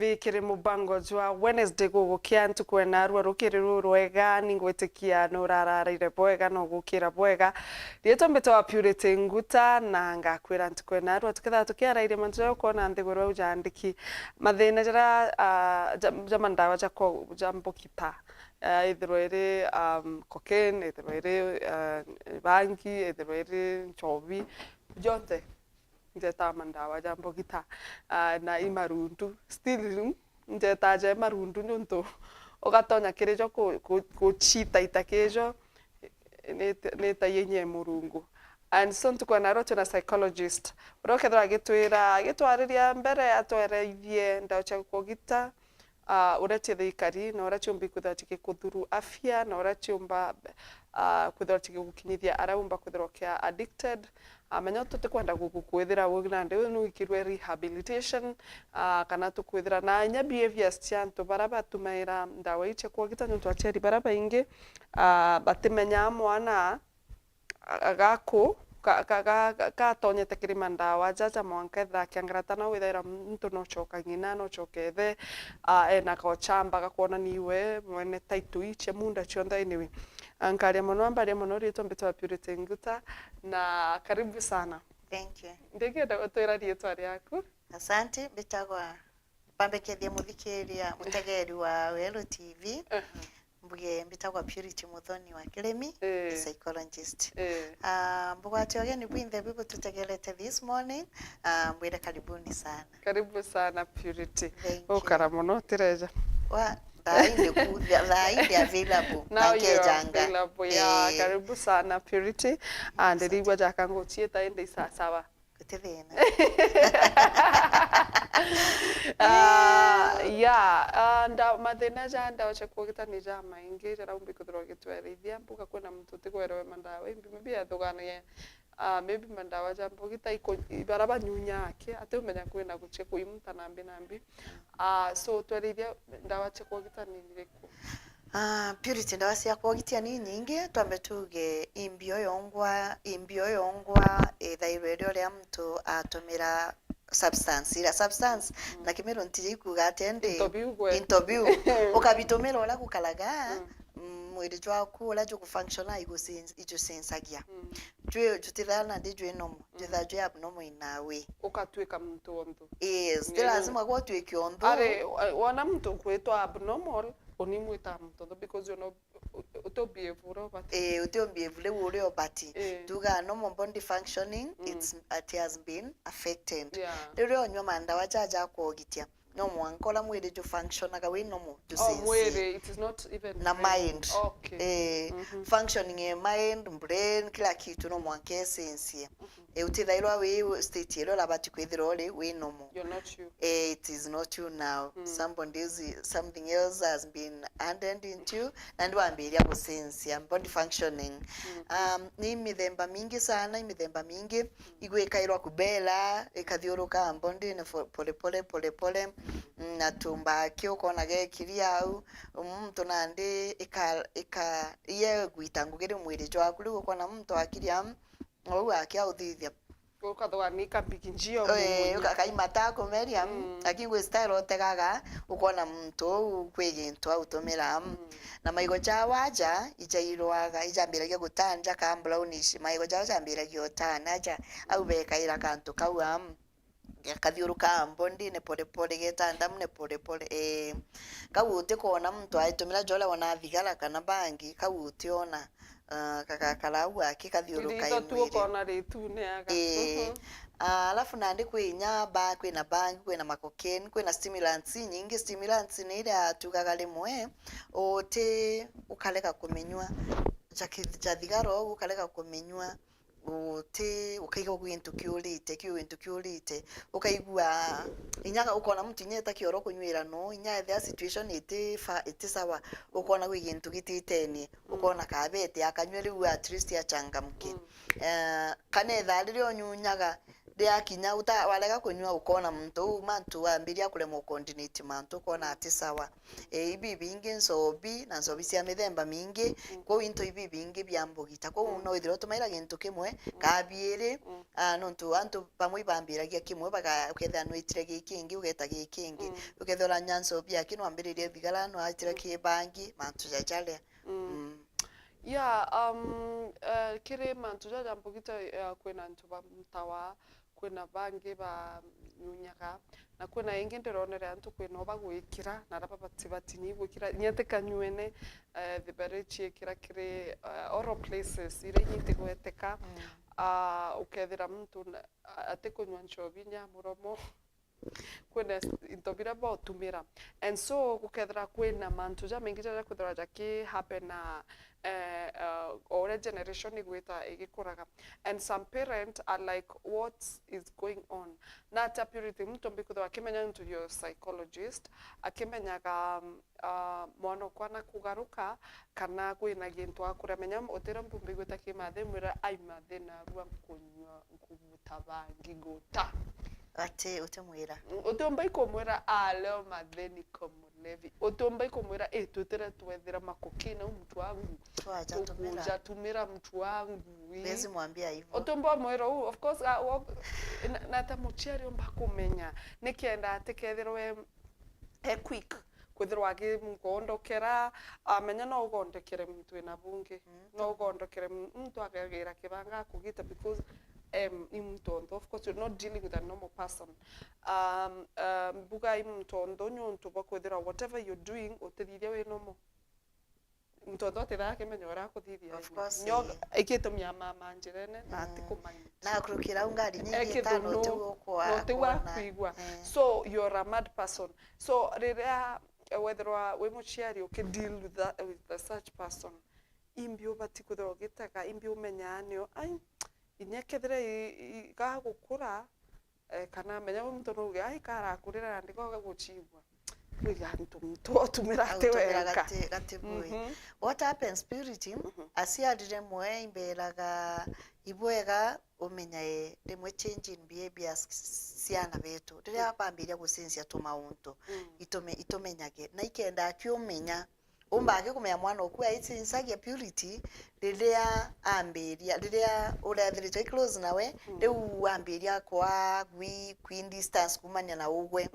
Vikiri mubango jwa Wednesday gugukia ntukwena arua rukiriru rwega ningwitikia nurararire bwega no gukira bwega rieto mbito wa Purity Nguta na ngakwira ntukwena arua tukitha tukiaraire mantu yo kona nthiguru ujandiki mathina jara jamandawa jambukita ithirwo iri cocaine ithirwo iri bangi ithirwo iri nchovi jonte njeta mandawa jambugita na imarundu still njeta je marundu nuntu ugatonya kirijo ku chita itakejo neta yenye murungu and so ntukwana rocho na psychologist urokethra gitwariria mbere atwereithie ndacha kugita urache thikari na urache umbi kuthati kuthuru afya na urache umba kuthati gukinyithia araumba kuthrokia addicted amenya tutikwenda gukukwithira wogna nde no ikirwe rehabilitation kana tukwithira na nya behaviors chanto baraba tumaira ndawa iche kwogita ntu acheri baraba ingi batimenya mwana agako ka tonyete kirima ndawa jaja mwanketha kiangaratana withera mtu no choka ngina no chokethe ena ko chamba gakuona niwe mwene taitu iche munda chonda anyway ankaria mono rito mbito wa Purity Nguta na karibu sana. Thank you. Ndegenda gutwira rieto riaku. Asante bitagwa pambekeria muthikiria mutegeri wa Welo TV. Mbuge mbitagwa Purity Muthoni wa Kiremi, psychologist. Mbugwatio gani bwinthe bibu tutegerete this morning. Mwire karibuni sana. Karibu sana Purity. Ukara mono tireja. Wa Lainde available. Now you're available. Yeah, karibu sana Purity. And rigwa jakango chieta ende sawa. Kuthina. And mathina janda wacha kuogita ni jama ingi jara umbi kuthro gitwerithia mbuga kwena mtu tigwerewe mandawa imbi maybe athugane maybe mandawa jambugita iko baraba nyunya yake ate umenya kwena guche kuimuta nambi so twerithia ndawa cha kuogita ni riku Purity ndawa cia kuogitia ni nyingi twambe tuge imbio yongwa thairo ria mtu atumira substance na kimero ntije ikuga atende interview ukabitomera ola gukalaga mwiri jwaku ola jo kufunctiona igusensagia jwe jutithana ndijwe nomo jutha jwe abnormal inawe ukatwika mtu ondu still lazima kwa twike ondu are wana mtu kwetwa abnormal onimwita mtu because you know utobiyevura bati utobiyevule uri obati tuga normal body functioning it has been affected rero nywa mandawa jaja kuogitia no mwankola mwiri jo function aga we normal to sense mwiri it is not even na mind functioning in mind brain kila kitu no mwanke sense utithairwa we state yelo labati kwithira ole we normal you're not you it is not you now something else has been added into you and wambiria ku sense body functioning ni mithemba mingi sana igwikairwa kubela ikathiuruka body na pole na tumba kio kona gekiria au mtu nande ika ye gwitangugire mwiri jwaku rigo kona mtu akiria au akia uthithia ukathwa ni kabikinjio ukaimata komeria akingwe style otegaga ukona mtu kwegintu autumira na maigo jawaja ijairwaga ijambiragia gutanja kambula unishi maigo jambiragia otanaja au bekaira kantu kawa kathiuruka mbondi ne pole getanda mne pole kawute kona mtu aitumira jola wana thigara kana bangi kawute ona kakakalawa akikathiuruka ino tu kona ritune aga alafu nandi kwinya ba kwina bangi kwina makoken kwina stimulants nyingi stimulants ni ile tugaga limwe ote ukaleka kumenywa cha thigaro ukaleka kumenywa uti ukaiga gwintu kiurite ukaigua inyaga ukona mtu nyeta kioro kunywira no inya the situation iti sawa ukona gwintu gititeni ukona kabete akanyweri at least ya changamke kana tharirio nyunyaga ria kinya walega kunyua ukona muntu mantu ambiria kuremwo coordinate mantu kona ati sawa ibi bingi nsobi na nsobi cia mithemba mingi ko into ibi bingi bya mbugita ko no ithiro tumaira gintu kimwe kabiere nontu antu pamwe bambiragia kimwe baga uketha no itire gikingi ugeta gikingi ukethora nyanso bia kino ambiririe thigara no atire kibangi mantu jajale kire mantu jaja mbugita kwena ntu ba mtawa kwena bangi ba nyunyaga na kwena ingi ndironere antu kwena bagwikira na raba batini gwikira nyete kanyuene the barichi kira kire oral places ire nyite gweteka ukethira mtu ate kunywa nchobinya muromo kwena intobira ba tumira and so ukethira kwena mantu ja mengi ja kwethira jaki happen na older generation igwita igikuraga and some parents are like what is going on na ta purity mtu mbikudo akimenya into your psychologist akimenyaga mwana kwana kugaruka kana kwina gintu akuramenya otera mbumbi gwita kimathe mwira aimathe na ruwa kunywa nkubutabangi gota ate utemwira utomba ikomwira leo matheni komulevi utomba ikomwira tutira twethira makokina mtu wangu twajatumira mtu wangu bezi mwambia hivyo utomba mwira of course na ta muchiari omba kumenya nikienda atekethirwe quick kwithirwa agi mukondokera amenya no ugondekere mtu ina bunge no ugondokere mtu akagira kibanga kugita because imtondo of course you're not dealing with a normal person buga imtondo nyuntu bakwethira whatever you're doing utithithia we normal mtondo tira kemenyora kuthithia of course ikitumia mama njirene na atikumanya na kurukira ungari nyingi tano tu kwa kuigwa so you're a mad person so riria whether we muchiari okay deal with that with such person imbio batikuthira gitaka imbio menyanio ai inyekethire gagukura kana menya mtu nuge ai kara kurira ndiko guchibwa wiga ntu tumira teweka what happens spirit asiadire mwe imberaga ibwega umenyae rimwe change in behaviors ciana betu riria bambiria gucensia tumauntu itumenyage na ikenda akiumenya umbage kumenya mwana oku aitsinsagia purity riria ambiria riria urathirite close nawe riu ambiria kwa queen distance kumanya na ugwe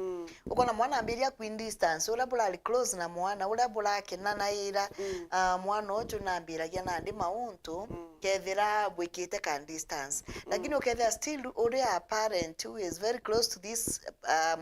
ukona mwana ambiria queen distance ula bulali close na mwana ula bulake na ira mwana otu nambiragia na ndi mauntu kethira bwikite kan distance lakini ukethira still uria parent who is very close to this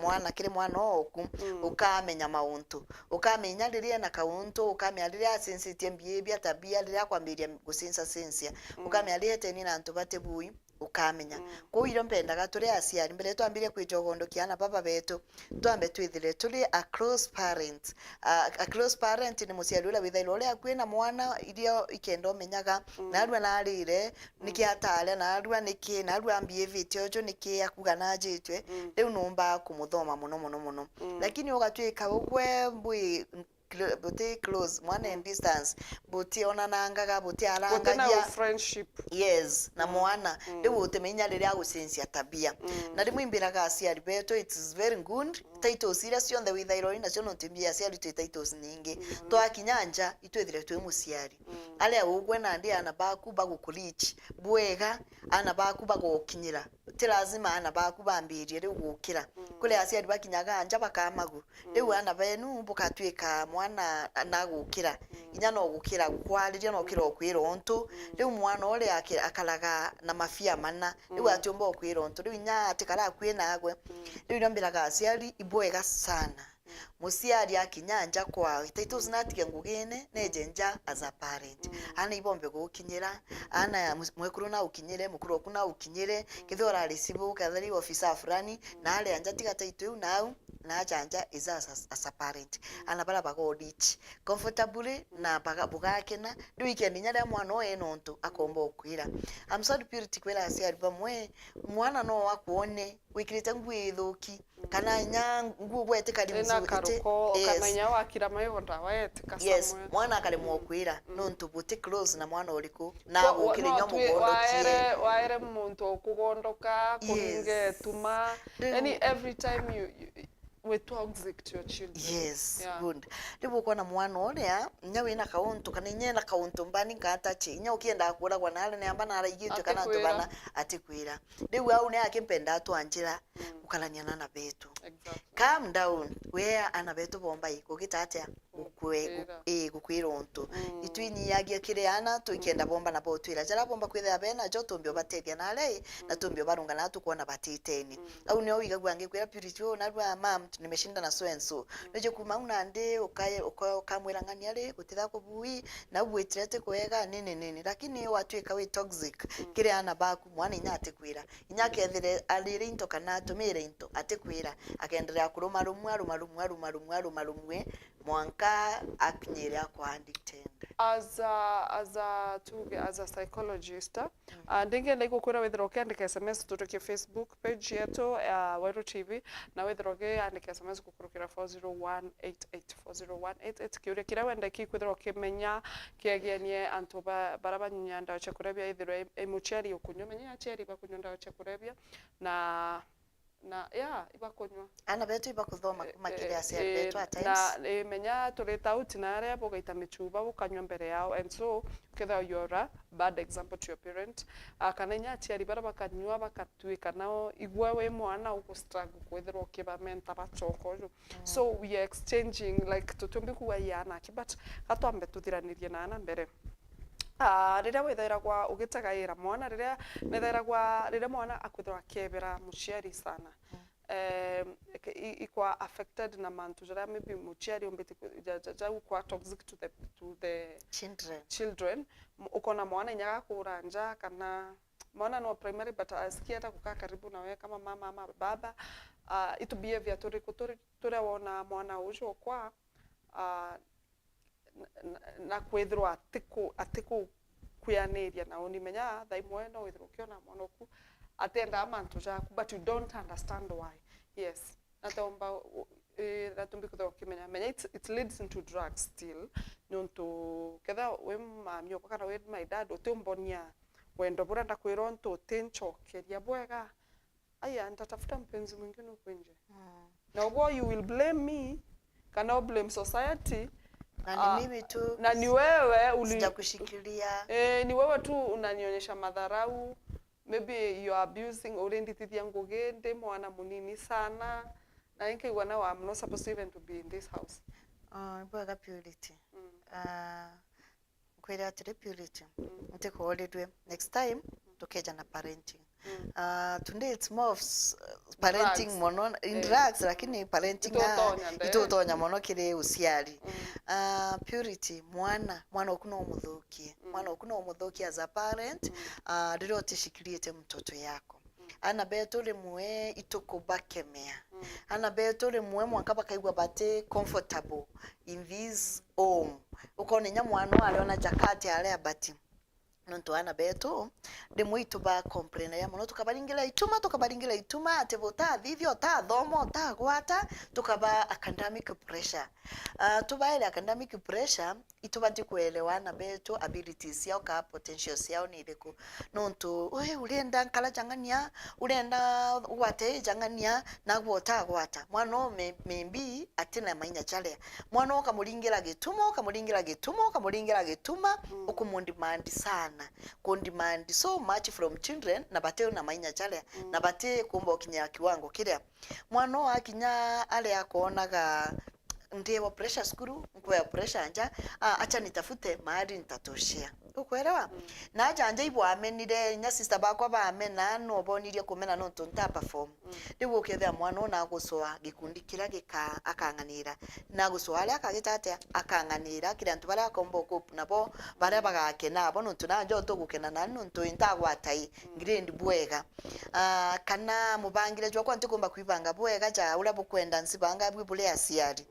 mwana kire mwana oku ukamenya mauntu ukamenya riria na kauntu ukamenya riria sensitive behavior tabia riria kwambiria gusensa sensia ukamenya riria teni na ntu batebui ukamenya kuiro mpendaga turi aciari mbere twambirie kwijogondokia na baba betu twambe twithire turi a close parent a close parent ni muciari ula withairo ule akwina mwana irio ikendo menyaga na arua na arire niki atale na arua niki na arua ambie ojo niki akuga na jitwe riu numba kumuthoma muno lakini ugatwika ugwe mbui buti close mwana in distance buti onanangaga buti arangagia friendship yes na mwana riu utemenya riria gucensia tabia na rimwimbiraga aciari betu it is very good titles ira cionthe withairo ina cio no timbia aciari twi titles ningi twakinyanja itwethire twi muciari alia ugwe na ndi ana baku bagukulichi bwega ana baku bagukinyira ti lazima ana baku bambirie riu gukira kule aciari bakinyaga anja bakamagu riu ana benu bukatwika mwana nagukira inya no gukira kwariria no kira okwira ontu riu mwana ore akalaga na mafia mana riu atyomba okwira ontu riu inya atikara kwina agwe riu ndombiraga aciari ibwega sana muciari akinyanja kwa titles natige ngugine nejenja as a parent ana ibombe gukinyira ana mwekuru na ukinyire mukuru oku na ukinyire kithora risibu kathari officer fulani na ale anja tiga title now na janja is as a parent ana bara bagodich comfortably na bugakena riu weekend nyara mwana oye nontu akomba okwira I'm sorry purity kwera aciari bamwe mwana no wakuone wikirite ngwi thuki kana nya nguo etikari ena karuko kana nya wakira mayo ndawa etika samwe yes mwana akale mwokwira no ntubuti close na mwana uliku na gukire nyo mugondokie waere muntu okugondoka kuringe tuma any every time you we toxic to your children. Yes, yeah. Good. Libu kwa na mwana oria nyawe na kauntu kana nye na kauntu mbani ngatachi nya ukienda kura kwa nale ne ambana araigitwe kana tubana atikwira. Libu au ne akimpenda atu anjira ukalanyana na betu. Exactly. Calm down. Where ana betu bomba iko gitatia ukwe gukwira onto. Itwini yagia kire ana tukienda bomba na botwira. Jara bomba kwitha bena jo tumbio batedia na ale na tumbio barunga na tukuona batiteni. Au ne oiga gwange kwira purity na rwa mam nimeshinda na so and so neje kuma unande ukamwelangania ale utitha kubui na bwetirete kwega nini lakini watu ikawe toxic kire ana baku mwana inyate kwira inyake ethire alire into kana tumire into atekwira akaendelea kuruma rumwe mwanka akinyere akwa addicted as a psychologist ndinge ndiko kwira wethero kiandika SMS tutoke Facebook page yetu Wairu TV na wethero kiandika SMS kukurukira 40188 kiure kira wenda kikwithero kimenya kiagenie antu baraba nyanda cha kurebia ithiro emucheri ukunywa menya cheri bakunyonda cha kurebia na ibakunywa ana betu ibakuthoma kumakire aciari betu at times na menya tureta out na aria bogaita michuba bukanywa mbere yao and so ketha you're a bad example to your parent kana nya aciari bara bakanywa bakatwika nao igwe we mwana uko struggle kwethero kibamenta bachoko so we are exchanging like tutumbi kuwa yana but katwambe tuthiranirie na ana mbere riria wethaira kwa ugitagaira mwana riria mwana akwithwa kebera muciari sana ikwa affected na mantu jara maybe muciari umbiti jaja kwa toxic to the children ukona mwana inyaga kuranja kana mwana no primary but asikia hata kukaa karibu na wewe kama mama ama baba itu behavior turawona mwana ujo kwa na kwethirwa atiku kuyaniria na unimenya thaimwe no withirwa kiona monoku atenda mantu jaku but you don't understand why yes natomba natumbi kutho kimenya menya it leads into drugs still nonto ketha we mami okana we my dad otumbonia wendo buranda kwira onto tenchokeria bwega aya nitatafuta mpenzi mwingine kwenje na ubwo you will blame me kana blame society na ni mimi tu na ni wewe sijakushikilia ni wewe tu unanionyesha madharau maybe you are abusing already tithia ngugende mwana munini sana na inke wana wa I'm not supposed to even to be in this house bwaga purity kwira atire purity nteko olidwe next time tukeja na parenting today it's more of parenting mono in drugs lakini parenting itotonya mono kire usiari purity mwana okuno umuthukie mwana okuno umuthukie as a parent riro tishikiriete mtoto yako ana beto rimwe itukubakemea ana beto rimwe mwanka bakaigwa bate comfortable in this home ukone nya mwana aliona jakati ale abati nonto ana beto rimwe ituba complain ya mono tukabaringira ituma atebota vivyo ta thomo ta gwata tukaba academic pressure tuba ile academic pressure itubati kuelewana beto abilities yao ka potentials yao ni ileko nonto ulienda nkala jangania ulienda wate jangania na gwota gwata mwana membi atina mainya chale mwana okamuringira gituma okumundimandi sana kundimand so much from children na bateo na mainya chale na bate kumba kinya kiwango kile mwana akinya ale akonaga ndiye pressure skuru kwa pressure anja acha nitafute mahali nitatoshea ukwelewa na aja anja ibo amenire nya sister bakwa ba amena no bonirie kumena no tonta perform ndiwo kethe mwana na gusoa gikundi kira gika akanganira na gusoa ale akagitate akanganira kira ntu bara kombo ko nabo bara bagake nabo no tunanja otogukena na no ntu intagwa tai grade bwega kana mubangire jwa kwa ntikomba kwibanga bwega ja urabo kwenda nsibanga bwibule asiari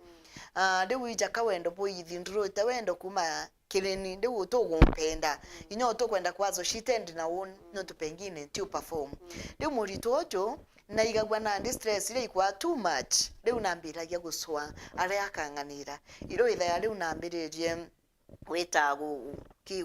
dewu ijaka wendo boyithi nduro tawendo kuma kireni dewu to gumpenda inyo to kwenda kwazo shitendi na won no to pengine nti perform dewu murito ojo na igagwa na stress ile ikwa too much riu nambiragia guswa aria akanganira iro itha riu nambiririe wetago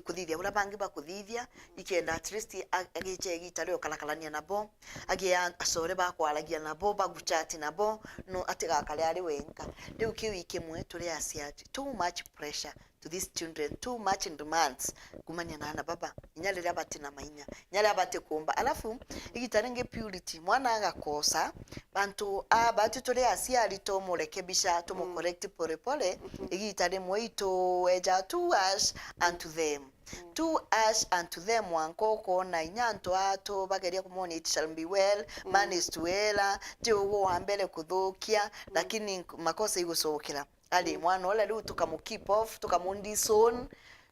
kuthithia ura bangi bakuthithia ikenda at least agiche gitari okalakalania nabo agia asore bakwaragia nabo baguchati nabo no atigakale ari wenka riu kiwi kimwe turi aciati too much pressure to these children, too much in demands kumania na baba inyale ria batina mainya nyale abate kumba alafu igitaringe purity mwana agakosa bantu abati turi aciari to murekebisha to mu correct pole pole igitari moito eja to us and to them to us and to them wankoko na inyanto ato bageria kumoni it shall be well man is to ela tiugo wambele kuthukia lakini makosa igusokera ali mwana ola riu tukamu keep off tukamundison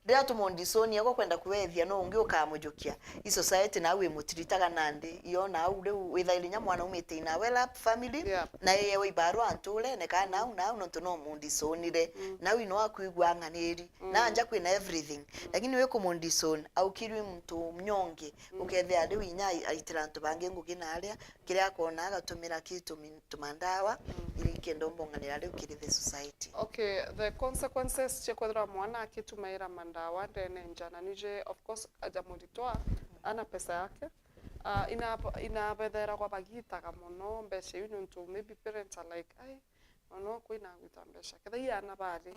ria tumundison yako kwenda kuwethia no ungi ukamujukia i society na we mutiritaga nandi iyo na au riu withailia mwana umite na well up family na yeye we baro antule ne kana na no tuno mundisonire na we no akuigwa nganiri na anja kwina everything lakini we kumundison au kirwi mtu mnyonge ukethia riu inya aitirantu bange ngugi na aria kiria kona agatumira kitu tumandawa ili kendo mbonganira riu kiri the society. Okay, the consequences chekwethra mwana akitumaira mandawa ndene njana nije of course ajamuritoa ana pesa yake ina bethera kwa bagitaga muno mbeca yu ntu maybe parents are like ai ono kwina gwita mbeca ketha yana bali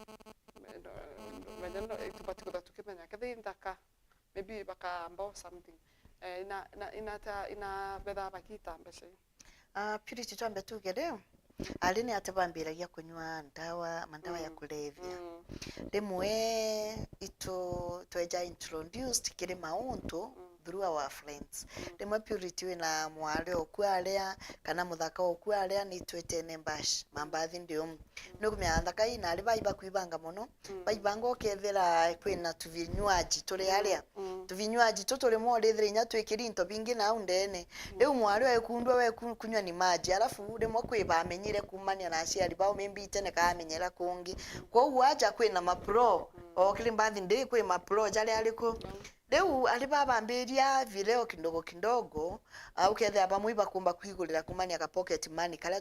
mejano tupatiko tukimenya ketha indaka maybe bakamba something ina betha bagita mbeca purity twambe tugereo alini atebambiragia kunywa mandawa ya kulevya rimwe ito tweja introduced kiri mauntu through our friends rimwe purity wina mwale okwaria kana muthaka okwaria ni twetene mbash mambathi ndio nukumya thaka ina ali baiba kuibanga muno baibanga okethera kwina tuvinywaji tuli aria tuvinywaji tutuli mo rithire nya twikiri into bingi na undene riu mwale wekundwa we kunywa ni maji alafu rimwe kwiba amenyire kumania na aciari bao membite ne kamenyera kungi kwa aja kwina mapro okiri mbathi ndi kwi mapro jale aliko Leo alibabamberia vileo kidogo au kethe abamwe bakumba kwigurira kumania ka pocket money kala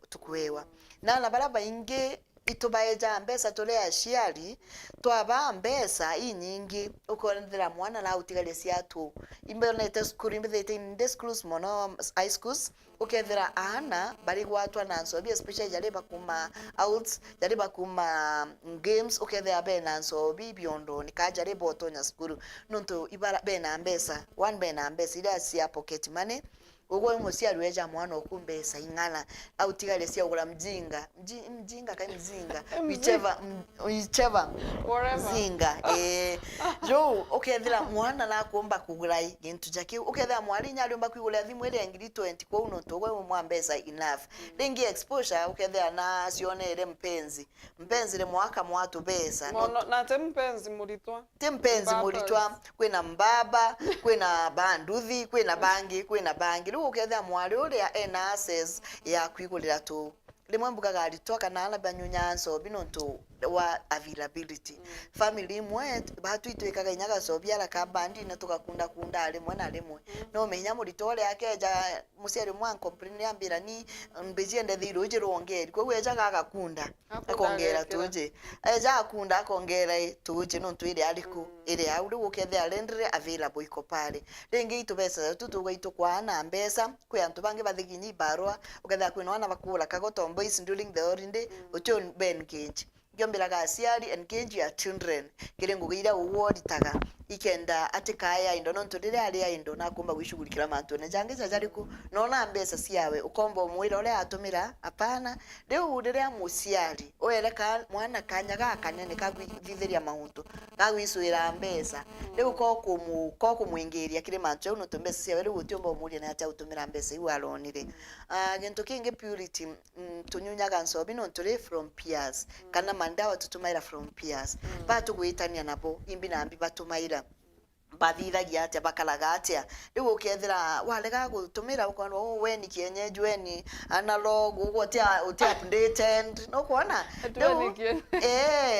tukuwewa na baraba inge itubaeja mbesa tole aciari twaba mbesa inyingi ukorendera mwana na utigale ciatu imbonete skuru imbethete in schools mono high schools ukethera ana bari gwatwa na nso bi especially jale bakuma outs jale bakuma games ukethera be na nso bi biondo nikajale botonya skuru nonto ibara be na mbesa one be na mbesa ila cia pocket money ugo musi alweja mwana okumbesa ingana au tigale cia ugura mjinga kai mjinga whichever mjinga jo ukethira mwana na kuomba kugura gintu jake ukethira mwali nyali omba kwigura thimu ile ngiri 20 kwa uno to gwe mwambesa enough ringi exposure ukethira na sionere mpenzi le mwaka mwatu besa na tempenzi mulitwa kwina mbaba kwina banduthi kwina bangi riu ukethia mwali uria ena access ya kwigurira tu rimwe mbugaga alitoka na ala banyunyanso binonto wa availability family imwe batu itwekaga inyaga sobiara ka bandi na tukakunda rimwe na rimwe no menya mulitole akeja musiari mwa complain ambira ni mbeji ende thiro jirongeri kwa weja gakakunda akongera tuje eja akunda akongera tuje no twire aliko ire auri ukethia rendre available iko pale ringi itubesa tutuga itukwana mbesa kwi antu bange bathiginyi barwa ukethia kwina wana bakula kagoto boys during the holiday ution ben cage gyombiraga aciari engage your children kirengo gira uwoditaga ikenda atikaya indo nonto rire ari indo nakumba gwishugurikira mantu ne jange jariku nona mbesa ciawe ukombo mwira ule atumira apana riu rire muciari oyereka mwana kanyaga kanene kagwithiria mauntu gagwisuira mbesa riu ko kumwingiria kire mantu no tumbesa ciawe riu utiomba umuria na ata utumira mbesa iu alonire gento kinge purity tunyunyaga nsobi no turi from peers kana mandawa tutumaira from peers batu gwitania nabo imbi na ambi batumaira bathithagia atia bakalaga atia riu ukethira walega gutumira ukona we ni kienyeji we ni analog ugo tia updated no kuona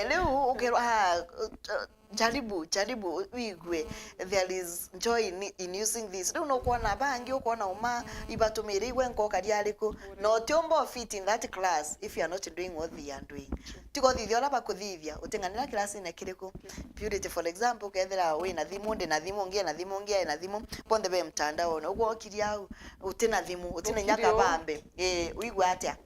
riu ukero jaribu wigwe there is joy in using this riu no kuona bangi ukuona uma ibatumire igwe nkoka riariku no tiombo fit in that class if you are not doing what they are doing tiko thithia ora bakuthithia utinganira class ine kiriku Purity for example kethira we na thimu ndi na thimu ngia na thimu ngia na thimu ponde be mtandao no ugo kiria utina thimu utina nyaka bambe wigwe atia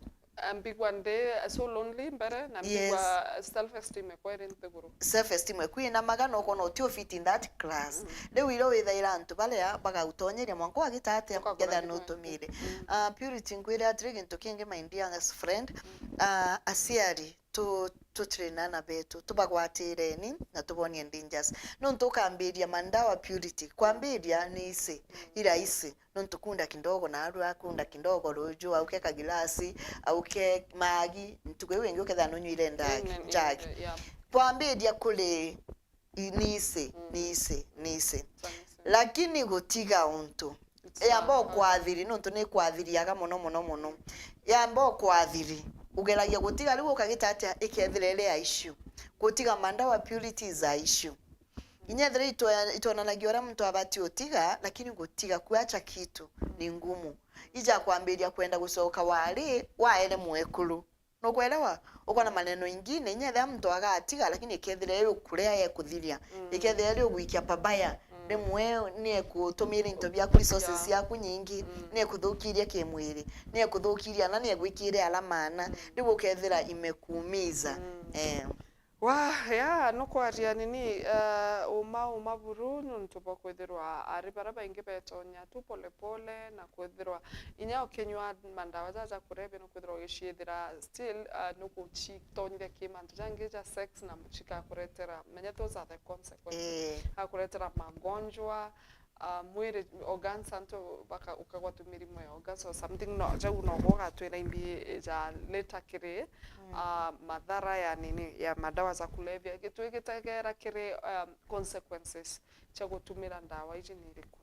ambigwa nde so lonely mbere na ambigwa self esteem equerent guru self esteem ekwina magano kono tio fit in that class de wiro withaira antu bale baga utonyeria mwanko agitate getha no tumire Purity ngwira atrigi ntukinge mind young friend asiari to trainana betu tubagwatireni na tubonie dangers no ntukambiria mandawa Purity kwambiria ni isi ira isi no ntukunda kindogo na aru akunda kindogo rojo au ke kagilasi au ke magi ntukwe wengi uketha no nywire ndagi jagi kwambiria kule ni isi lakini gutiga untu yamba kwathiri no ntu ni kwathiriaga muno yamba kwathiri ugeragia gutiga riu ukagitatia ikethirele ya issue gutiga mandawa Purity za issue inyethire itonanagia ora mtu abati utiga lakini gutiga kuacha kitu ni ngumu ija kwambiria kwenda gusoka wali waele mwekulu no kwelewa uko na maneno ingine inyethire mtu agatiga lakini ikethirele ukurea ye kuthiria ikethirele uguikia pabaya remwe ni kutumira into bya kuri resources yaku nyingi ni kuthukiria kimwiri ni kuthukiria na ni gwikire alamana ribu kethira imekuumiza ya no kwaria nini uma buru nuntubo kwithirwa ari baraba ingi betonya tu pole pole na kwithirwa inya okenywa mandawa za kurebe no kwithirwa gishithira still no kuchitonyire kimantu jange ja sex na muchika kuretera menya those are the consequences akuretera magonjwa mwere organ santo baka ukagwatu mirimo ya organ so something no ja unogoga twira imbi ja later kire madhara ya nini ya madawa za kulevya kitu ikitegera kire consequences cha gutumira ndawa ici ni iriku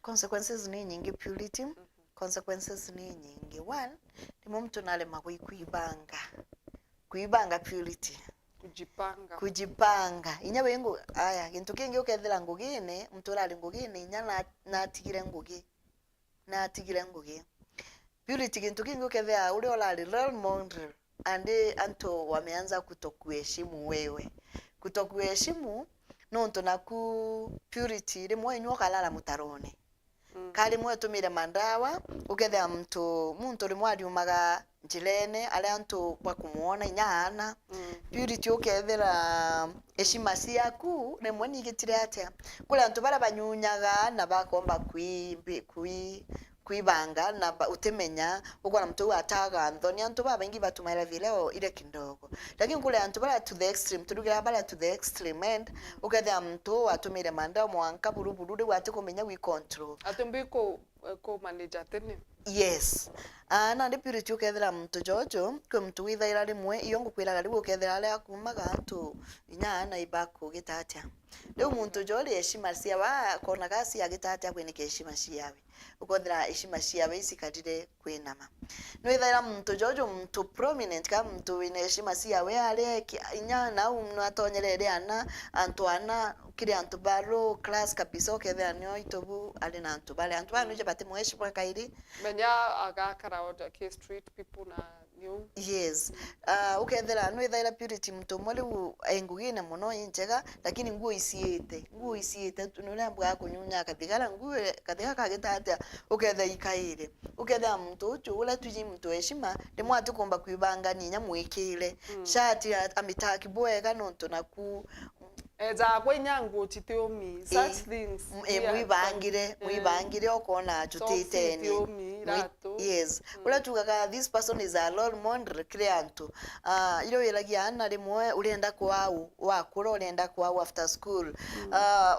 consequences ni nyingi Purity consequences ni nyingi one ni mtu nalema kuibanga Purity kujipanga inya wengu aya kintu kingi ukethira ngugine mtu rali ngugine inya natigire ngugi Purity kintu kingi ukethira uri olali role model ande anto wameanza kutokuheshimu wewe kutokuheshimu nonto naku Purity rimwe nywa kalala mutarone kali mwe tumire mandawa ukethira muntu rimwe aliumaga njirene ale antu bakumuona inyana Purity ukethira heshima ciaku rimwe nigitire atia kule antu bara banyunyaga na bakomba kuibanga na utemenya uko na mtu ataga anthoni antu baba ingi batumaira vileo ile kindogo lakini kule antu bara to the extreme turugira bara to the extreme end ukethia mtu atumire manda mwanka buruburu wati kumenya we control atumbiko ko manager tene yes na ndi Purity ukethira mtu jojo kwe mtu withaira rimwe iyo ngukwiraga ribu ukethira ale akumaga antu inyana ibako gitatia leo muntu joli heshima cia wa kona gasi agitatia kwenike heshima ciawe ukothira heshima ciawe isikatire kwinama no ithaira muntu jojo mtu prominent kama mtu wine heshima ciawe ale inyana umno atonyerere ana antu ana kiri antu baro class kabisa ukethira nyo itobu ale na antu bale antu bano je batimo heshima kairi menya agakara oda ke street people na new yes ukethira no ithaira Purity mtu mole engugine muno injega lakini nguo isiete nurambwa kunyunya kathigara nguo kathiga kagitatia uketha ikaire uketha mtu ucu ula tuji mtu heshima rimwe atukomba kwibanga ninya mwikire shati amitaki bwega nonto naku za kwenyangu titiomi such things muibangire okona tutiteni yes ula tugaga this person is a role model client ilo yelagia ana rimwe urenda kwao wakura urenda kwao after school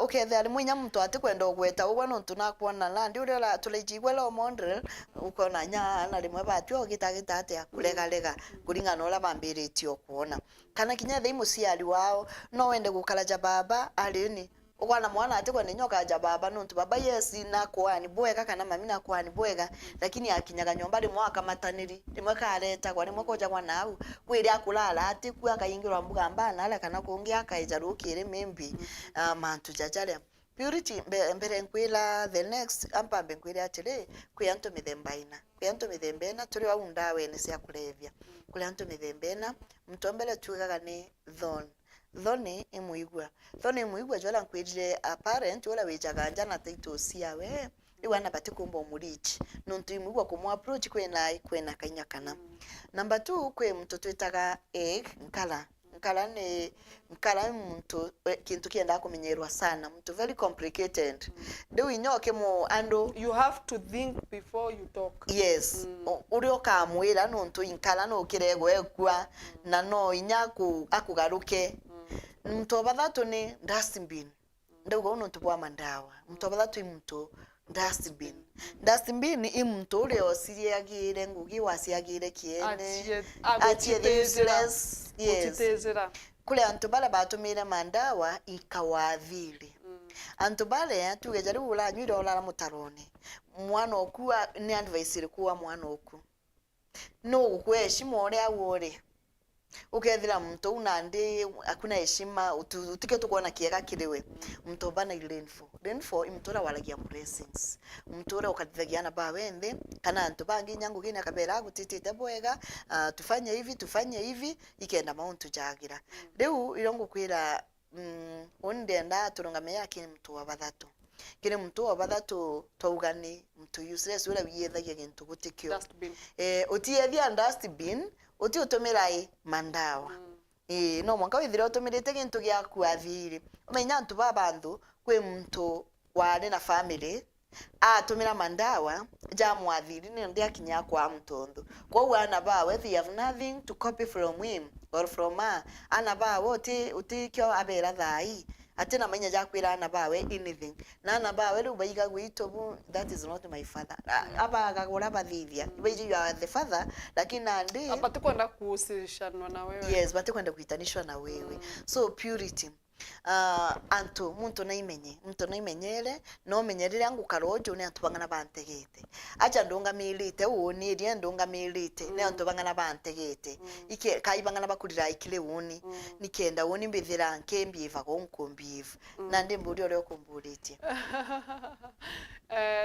uketha rimwe nya mtu atikwenda ogweta ubwo nontu nakuona landi ule tulejigwe lo model ukona nya ana rimwe batyo gitagita kulega kuringana ola bambiritio kuona kana kinya theimu ciari wao no wende gukaraja baba alini ukwana mwana atekwa ni nyoka ja baba nuntu baba yesi na kwani bwega kana mami na kwani bwega lakini akinyaga nyomba rimwe akamataniri rimwe kareta kwa rimwe koja kwa nau kwiri akulala ati kwa kayingirwa mbuga mbana ala kana kungi akaijarukire membi mantu jajale purity mbere nkwila the next ampambe nkwila atire kuyanto midhembaina kuyanto midhembena turi wa undawe ne sia kulevya kuyanto midhembena mtombele tugaga ni thoni imuigwa jola nkwirire apparent wala wijaganja na title siawe iwana bati kumbo murichi nuntu imuigwa kumu approach kwena kanyakana number 2 kwe mtoto itaga nkala muntu kintu kienda kumenyerwa sana mtu very complicated ndio inyoke mu ando you have to think before you talk. Yes urio kamwira nuntu inkala no kirego ekwa na no inyaku akugaruke mtu bathatu ni dustbin ndio nuntu bwa mandawa mtu bathatu mtu dustbin imtu uri osiriagire ngugi wasiagire kiene atie useless. Yes kule antu bala batumire mandawa ikawathiri antu bale tugejari ula nywira ola mutarone mwana okuwa ni advice kuwa mwana oku no kweshimo ore awore ukethira mtu unande akuna heshima utike tukuona kiega kiriwe mtu bana rainfall imtora walagia blessings mtura ukathagia na bawende kana antu bangi nyangu gina kabera gutitite bwega tufanye hivi ikenda mauntu jagira leo irongo kwira ondenda turungame yake mtu wa bathatu kile mtu wa bathatu twaugani mtu useless ura biyethagia gintu gutikyo utiethia dustbin uti utumirai mandawa no mwanka withira utumirite gintu gya kuathiri umenya ntu babandu kwe mtu wale na family atumira mandawa ja mwathiri ni ndia kinya kwa mtondo kwa wana bawe they have nothing to copy from him or from her ana bawe uti kyo abera thai atena manya ja kwira ana bawe anything na ana bawe ru baiga gwitobu that is not my father abaga gora bathithia baiji you are the father lakini andi apatikwenda kuhusishanwa na wewe. Yes batikwenda kuitanishwa na wewe so purity antu muntu naimenyere no menyerere angu karojo ne antu bangana bantegete acha ndonga milite woni rie ndonga milite ne antu bangana bantegete ike kai bangana bakurira ikile woni nikenda woni mbithira nkembi iva konkombivu na ndimburi ore okumburite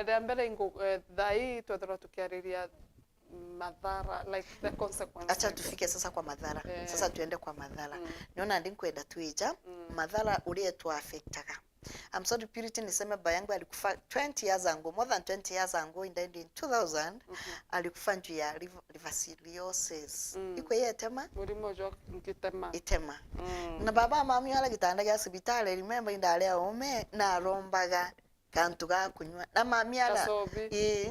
ndambere ngo thai twethera tukiariria madhara like the consequences. Acha tufike sasa kwa madhara. Sasa tuende kwa madhara. Niona ndinkwenda tuija madhara ule tu affectaga. I'm sorry purity niseme bayangu alikufa 20 years ago, more than 20 years ago in 2000 alikufa njuu ya liversiliosis. Iko ye tema? Urimojo ngitema. Itema. Na baba mami wala gitanda ya hospitali remember indale ome na rombaga kantu ga kunywa na mami ala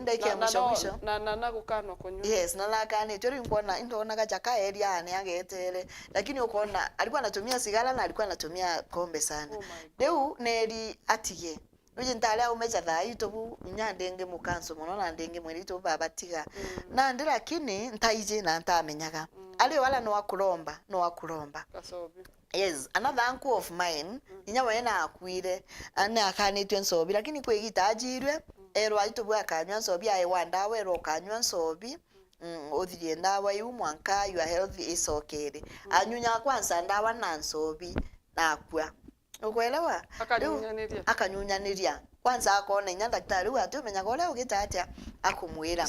ndeke mwisho na gukano kunywa. Yes na lakani tori ngona indona gachaka area ane agetele lakini ukona alikuwa anatumia sigara na alikuwa anatumia kombe sana deu neri atige uje ntale umeja thai tobu nyandenge mukanso muno na ndenge mweri to baba tiga na ndi lakini ntaije na ntamenyaga ali wala no akulomba kasobi. Yes, another uncle of mine, inyawa yena akwire, ane akanitwe nsobi, lakini kwegita ajirwe, ero ajitobwa akanywa nsobi, aiwanda wero akanywa nsobi, odhirie ndawa yu mwanka, your health is okay. Anyunya kwanza ndawa na nsobi, na akwa. Ukwelewa? Akanyunyaniria. Kwanza akona inya daktari wa tumenya gole ugita atia akumwira.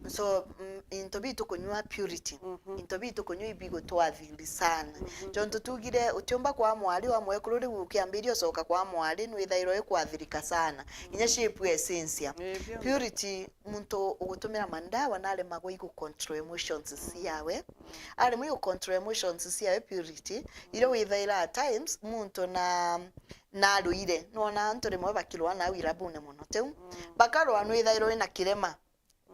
So intobi tukunywa purity. Intobi tukunywa ibigo twathindi sana. Jonto tugire utiomba kwa mwali wa mwekururi ukiambirio soka kwa mwali nwithairo ekwathirika sana. Inya shape essence. Purity muntu ugutumira mandawa nale mago iku control emotions siawe. Ale mu control emotions siawe purity. Iro withaira at times muntu na ruire nona ntore mwe bakirwa na wirabune muno teu bakaro anu ithairo ina kirema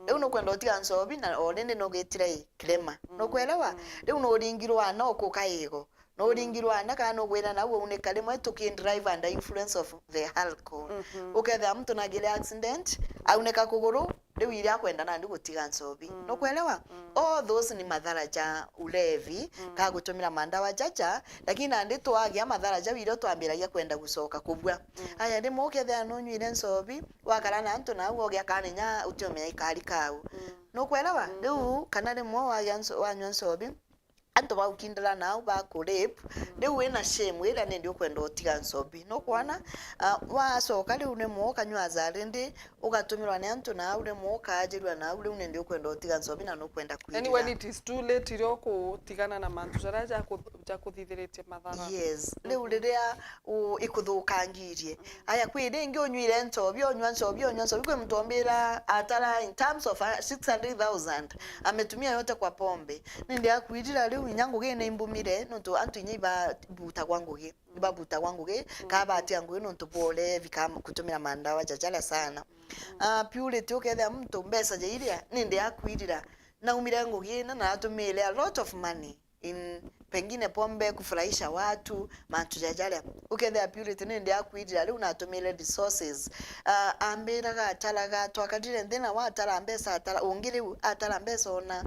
leo no kwenda otiga nsobi na orende no getire kirema no kwelewa leo no ringirwa no kukaego no ringirwa na kana gwena na wo une kale mwe tukin drive under influence of the alcohol uketha mtu na gile accident auneka kuguru riu iria kwenda na ndi gutiga nsobi no kwelewa all those ni madhara ja ulevi ka gutumira mandawa jaja lakini andi twagia madhara ja wiro twambiragia kwenda gucoka kubwa aya ndi muketha no nywire nsobi wakara na antu na ugo gya kanenya utumia ikari kau no kwelewa riu kana rimwe wanywa nsobi anto ba ukindala nao ba kurep de wena shame wera ne ndio kwenda otiga nsobi no kwana wa so kali une mo kanywa zarende ugatumirwa ne anto na ule mo kajirwa na ule une ndio kwenda otiga nsobi na no kwenda kwira yani when it is too late iro kutigana na mantu jaraja ja kuthithiretie mathara yes le ulirea ikuthukangirie aya kwire ngi onywire nsobi onywa nsobi kwe mtombera atara in terms of 600,000 ametumia yote kwa pombe nindi akwirira leo inyango gene imbumire nonto antu inyiba buta kwangu ge babuta kwangu ge kaba ati yangu nonto pole vikama kutumira mandawa jajala sana purity uketha mtu mbesa je iria nindi akwirira na umire ngugi na atumile a lot of money in pengine pombe kufurahisha watu mantu jajala uketha purity nindi akwirira leo natumile resources ambira atalaga twakadire ndena watala mbesa atala ungire atala mbesa ona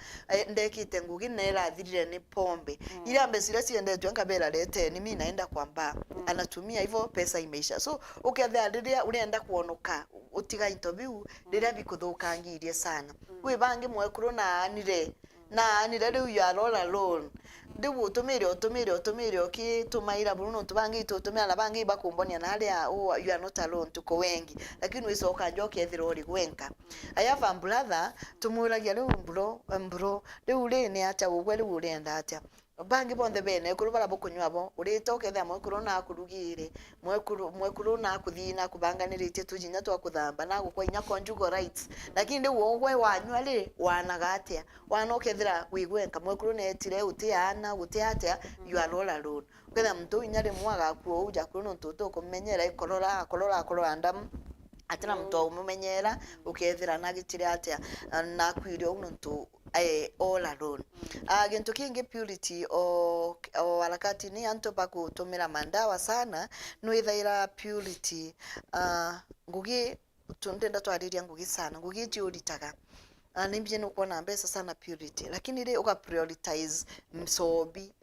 ndekite ngugi nera thirire ni pombe ile mbesira siende twangabera lete ni mimi naenda kwamba anatumia hivyo pesa imeisha so uketha ndiria ulienda kuonoka utiga interview ndiria bikuthukangirie sana we bangi mwekuru na anire riu you are all alone ndibu utumire oki tumaira Bruno tubangi tutumira bangi bakumbonia na alia you are not alone tuko wengi lakini wiso ukanjoke ethiro ri gwenka I have a brother tumuragia riu mbro riu ri ni acha ugwe riu urenda acha bangi bonde bene kuru bara bokunywabo uritoke tha mwekuru na kurugire mwekuru na kuthina kubanganirite tujinya twa kuthamba na gukwinya conjugal rights lakini ndi wogwe wanywa ri wanagatia wanokethira wigwenka mwekuru netire utiana gutiatia you are all alone kwetha mtu inyare mwaga kuo uja kuno ntuto kumenyera ikorora ndam atena mtu umumenyera ukethira na gitire atia na kwirio uno ntu all alone gintu kingi purity o harakati ni anto bakutumira mandawa sana nwithaira purity ngugi tundenda twariria ngugi sana ngugi jiuritaga nimbye no kuona mbesa sana purity lakini ile uka prioritize msobi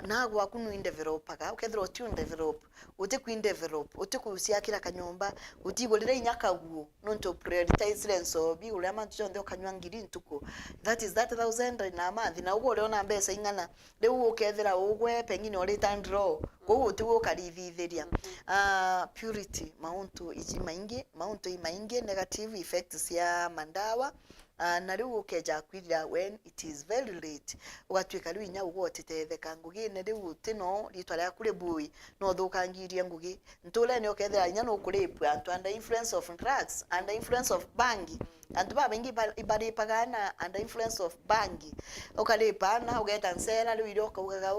na gwaku no developaga ukethira uti develop uti ku develop uti kusia kila kanyomba uti golira inyakaguo no to prioritize lenso bi ule amantu ndio kanywa ngiri ntuko that is 1,000 na mathi na ugo leona mbesa ingana leu ukethira ugwe pengine uri tandro ko uti wo karithithiria purity mauntu maingi negative effects ya mandawa na riu ukeja kwirira when it is very late ugatwika riu inya ugotitetheka ngugi ne riu tino ritwa ria kure bui no thukangirie ngugi ntule ne ukethira inya no kurepu antu under influence of drugs under influence of bangi antu babengi ibari pagana under influence of bangi ukalepa na ugeta nsera riu iroka ugaga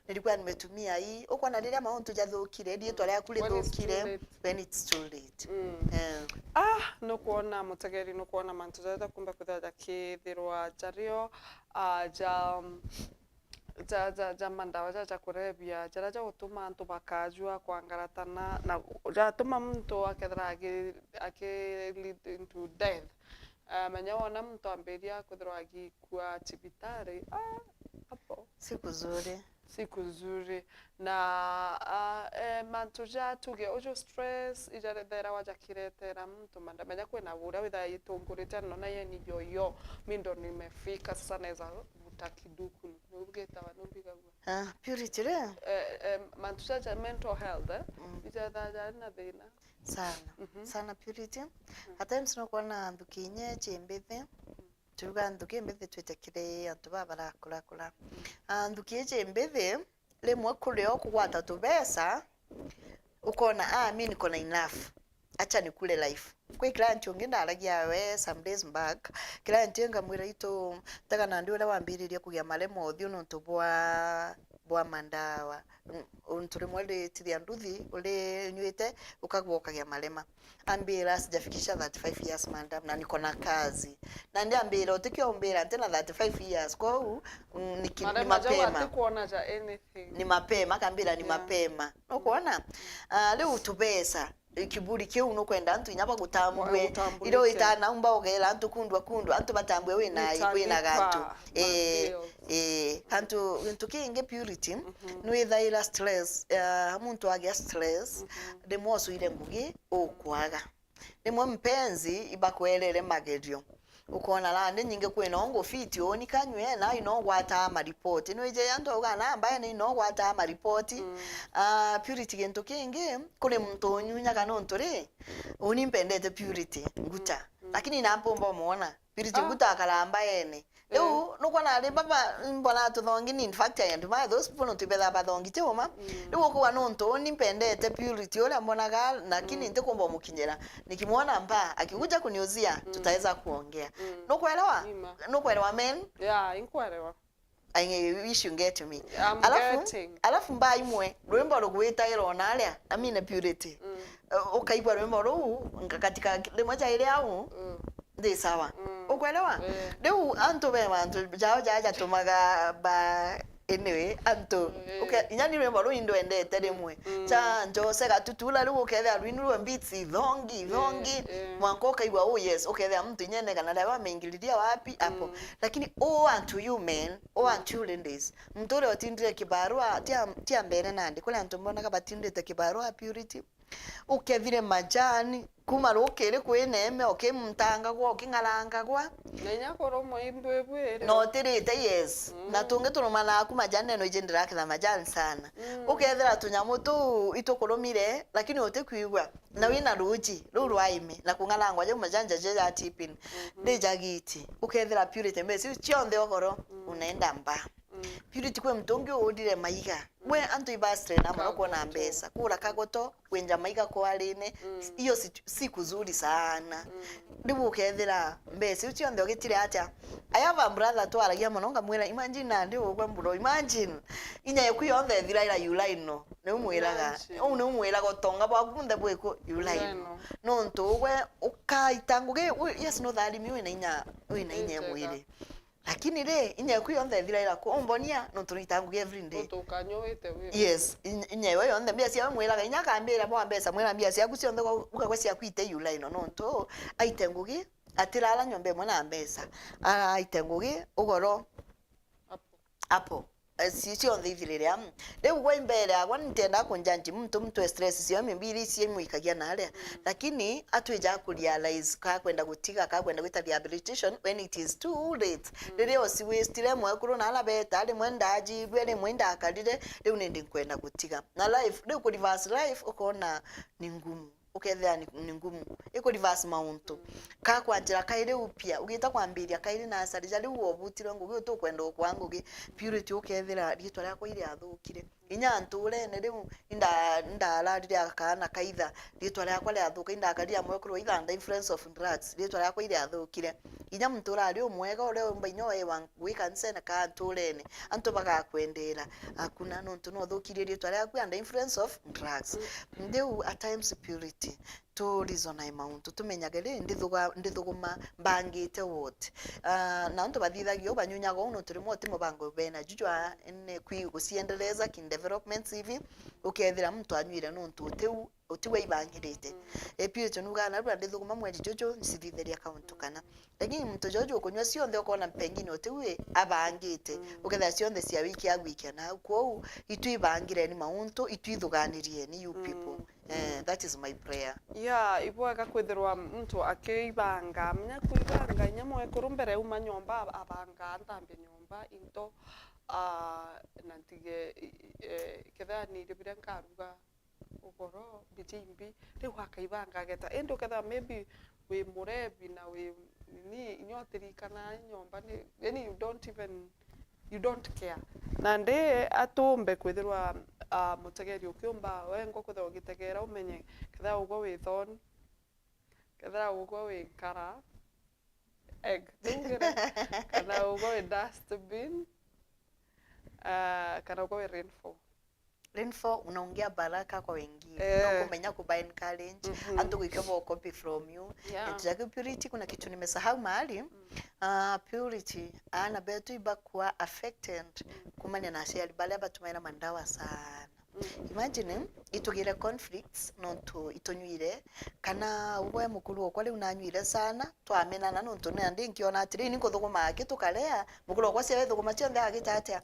nilikuwa nimetumia hii ukona riria mauntu jathukire ritwa ria kure thukire when it's too late no kuona mutegeri no kuona mantu jaja kumbe kuthaja kithirwa jario ja mandawa ja kurebia ja gutuma antu bakajua kwangaratana na jatuma mtu akethira lead into death menya wona mtu amberia kuthirwa agikua cibitari hapo siku zuri na mantu ja tuge ojo stress ijarethera wajakiretera mtu mandamenya kwena bura witha itungurite no na yeni yoyo mindo nimefika sasa naweza utakiduku nubgeta wanubigagwa purity re mantu ja mental health ijarethera na thina sana purity hata msino kuona ndukinye chembethe tuga nduke mbethe twetekire antu babara kula nduke chembethe lemwe kuleo kugwata tubesa ukona mimi niko na enough acha nikule life kwi client ungi ndaragia we some days back client yenga mwira ito taga na ndio wambiririe kugia malemo othio nontu bwa mandawa unturi mwele tithia nduthi ule nywete ukagwokagia malema ambira sijafikisha 35 years madam na niko na kazi na ndi ambira utikio umbira tena 35 years kwa hiyo ni mapema ni mapema kambira ni mapema ukuona leo utubesa kiburi kiu no kwenda antu inyaba gutambwe iro itana umba ogela antu kundwa antu batambwe we na gantu antu kinge purity no ithaira stress muntu agia stress de moso ile ngugi okwaga demwe mpenzi ibakwelele magerio ukona la ndi nyinge kwena ongo fiti oni kanywe na ino gwata ma report no ije yanto ogana ambaye ni ino gwata ma report purity gento kinge kule muntu nyunya kana ntore oni mpendete purity nguta lakini napomba muona purity nguta akala ambaye ni eu no kwana le baba mbona tuthongi ni in fact and my those people not be that thongi toma leo kwa nonto oni mpendete purity ole mbona ga lakini nte komba mukinyera nikimwona mba akikuja kuniuzia tutaweza kuongea no kuelewa men yeah inkuelewa I wish you get me alafu mba imwe rwembo rugwita iro nalia amine purity ukaibwa rwembo ru katika lemoja ile au ndi sawa ukwelewa leo anto be manto jaja tumaga ba anyway anto okay nyani rwembo ru indo endete rimwe cha njo sega tutula ru uketha rwinu mbitsi dhongi mwanko kaibwa oh yes uketha mtu nyene kana dawa meingiliria wapi hapo lakini unto you men unto ladies mtore otindire kibarua tia mbere nandi kule anto mbona kabatindire kibarua purity ukethire majani kuma rokere kweneme okimtanga gwa okingalanga gwa nenya koro moimbwe no tirite yes na tunge turumana ku majani no ijendira kitha majani sana ukethira tunyamu tu itokoromire lakini otekuigwa na wina ruji rurwaime na kungalangwa je majanja je atipin ndejagiti ukethira purity mbesi chionde okoro unaenda mba purity kwe mtongi odire maiga we antu ibastre na maroko na mbesa kura kagoto kwenja maiga kwa aline iyo si kuzuri sana ndibu ukethira mbesi uchionde ogitire atia I have a brother to aragia mononga mwira imagine na ndi ogwa mburo imagine inya yekuyonde thiraira yulaino ne umwiraga ne umwiraga tonga bwa kunde bweko yulaino no ntogwe ukaitanguge yes no thali miwe na inya mwire lakini le inya kuyonde thiraira ko ombonia no tunitanguge every day utukanyowete we yes inya yo yonde mbia cia mwiraga inya kambira bwa mbesa mwira mbia cia kucionde ukagwe cia kwite yulaino no nto aitenguge atirala nyombe mwana mbesa aitenguge ugoro apo si on the ithirira leo kwa mbele agwa nitenda kunjanji mtu stress sio mbili si muikagia na ale lakini atweja ku realize ka kwenda gutiga ka kwenda gwita rehabilitation when it is too late leo si waste le mwe kuro na ala beta le mwenda aji bwele mwenda akalire leo nende kwenda gutiga na life leo ku reverse life ukona ni ngumu ukethea ni ngumu iko reverse maunto ka kwanjira kaire upia ugita kwambiria kaire na asari jali wobutire ngugi to kwenda kwangu gi purity ukethera ritwa ryako iri athukire inya ntule ne riu inda alarire akana kaitha ritwa ryako ria athuka inda akaria mwekuru itha and influence of drugs ritwa ryako iri athukire inya mtura ari umwega ure mbainyo ewa wikanse na ka ntulene anto baga kwendera akuna no ntu no thukire ritwa ryako and influence of drugs ndeu at times purity to reason amount tumenyagere ndithuguma mbangite wote na ndo bathithagio banyunyaga uno turimo timo bango bena jujwa ene kwi guciendeleza kin development hivi ukethira mtu anywire no ntu teu utiwe ibangirite epio nuga na rwa ndithuguma mwedi jojo nsithitheria account kana lakini mtu jojo kunywa cionthe ukona pengine utiwe abangite ukethira cionthe cia wiki agwikia na kwou itu ibangire ni maunto itu ithuganirie ni you people that is my prayer yeah ibwaga kwithirwa mtu akiibanga mnya kuibanga nyamwe kurumbere uma nyomba abanga ndambe nyomba into nantige ketha ni ribire nkaruga ugoro bijimbi riu akaibanga geta endo ketha maybe we murebi na we ni nyotiri kana nyomba ni yani you don't care nande atumbe kwithirwa mutegeri ukiumba wengo kutho gitegera umenye ketha ugo withon kethira ugo wikara egg tungire kana ugo we dustbin kana ugo we rainfall unaongea baraka kwa wengine no kumenya kubind challenge antu gwikemo copy from you and purity kuna kitu nimesahau mahali purity ana betu ibakwa affected kumanya na share bale batumaina mandawa sana. Imagine itugire conflicts nontu itonyuire kana uwe mukuru okwa ri unanyuire sana twamenana nontu nandi nkiona atiri ni kuthuguma akitukarea mukuru okwa cia thuguma cia nda agitatia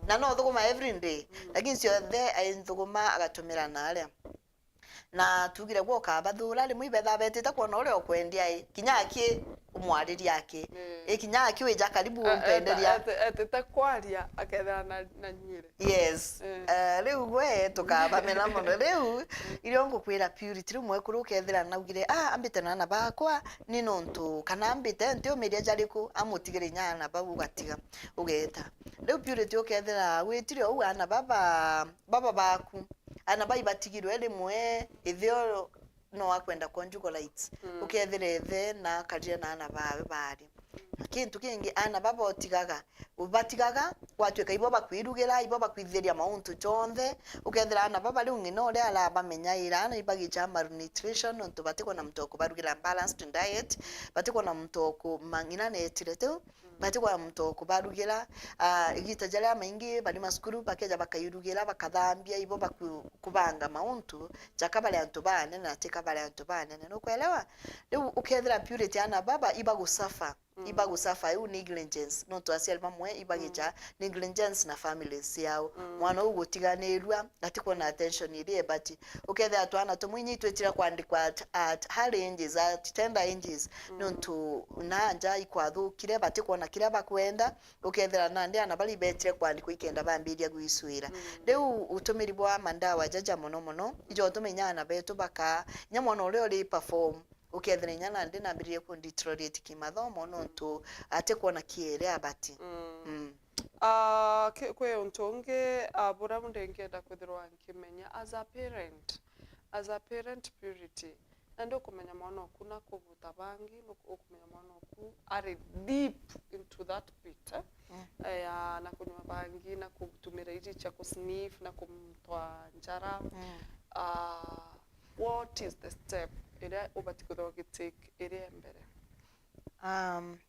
na no thuguma every day lakini cio the ainthuguma agatumira naria na tugire gwoka bathura ri muibetha betete kuona uri okwendia kinyaki umwariria yake kinyaki wija karibu umpenderia etete kwaria akethera na nyire yes riu gwe tukaba mena mono riu irio ngukwira purity riu mwekuru ukethera naugire ambite na bakwa ni nontu kana ambite ntio meria jariku amutigire nyana babu gatiga ugeta riu purity ukethera witire u ana baba baku ana bai batigirwe rimwe ithio no akwenda conjugal rights ukethire the na karia na ana bawe bari kintu kingi ana baba otigaga ubatigaga watweka ibo bakwirugira ibo bakwitheria mauntu chonthe ukethira ana baba riu ngino uri ala bamenya ira ana ibagicha malnutrition nontu batiko na mtoko barugira balanced diet batiko na mtoko mangina netire tu batiko na mtoko barugira igita jala maingi bali maskuru bakeja bakayurugira bakathambia ibo bakubanga mauntu jakabale antu bane na tika bale antu bane no kwelewa riu ukethira purity ana baba ibagusafa ibagusafa yu negligence no to asiali mamwe ibagicha negligence na families yao mwana ugotiganirwa atiko na attention iri but ukethira twana tumwinyi twetira kwandikwa at high ranges at tender ranges no to nanja ikwathukire batiko na kire bakwenda ukethira nandi ana bali betire kwandikwa ikenda bambiria gwisuira riu utumiri bwa mandawa jaja mono ijo tumenyana betu baka nyamwana uri uri perform ukethira nyana ndi nambirie ku deteriorate kimathomo nontu ate kuona kiere abati kwe untonge bura mundengenda kwithirwa nkimenya as a parent purity ndo kumenya mwana oku na kuvuta bangi no kumenya mwana oku are deep into that pit na kunywa bangi na kutumira iji cha kusniff na kumtwa njara what is the step ere ubatikutho gitake ere mbere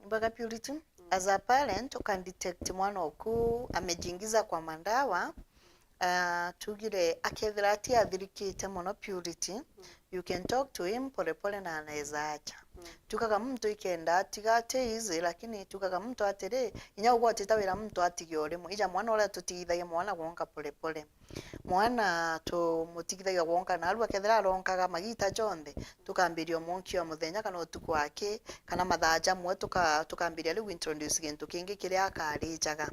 mbaga purity as a parent you can detect mwana oku amejingiza kwa mandawa tugire akethira ati athirikite mono purity you can talk to him pole na anaweza acha tukaga mtu ikenda atigate hizi lakini tukaga mtu atere inya ugo atitawira mtu atigore mu ija mwana ora tutigithagia mwana gwonka pole mwana to mutigithagia gwonka na aru akethira aronkaga magita jonthe tukambiria monkio muthenya kana utuku wake kana mathaja mwe tukambiria riu introduce gintu kingi kiria akarijaga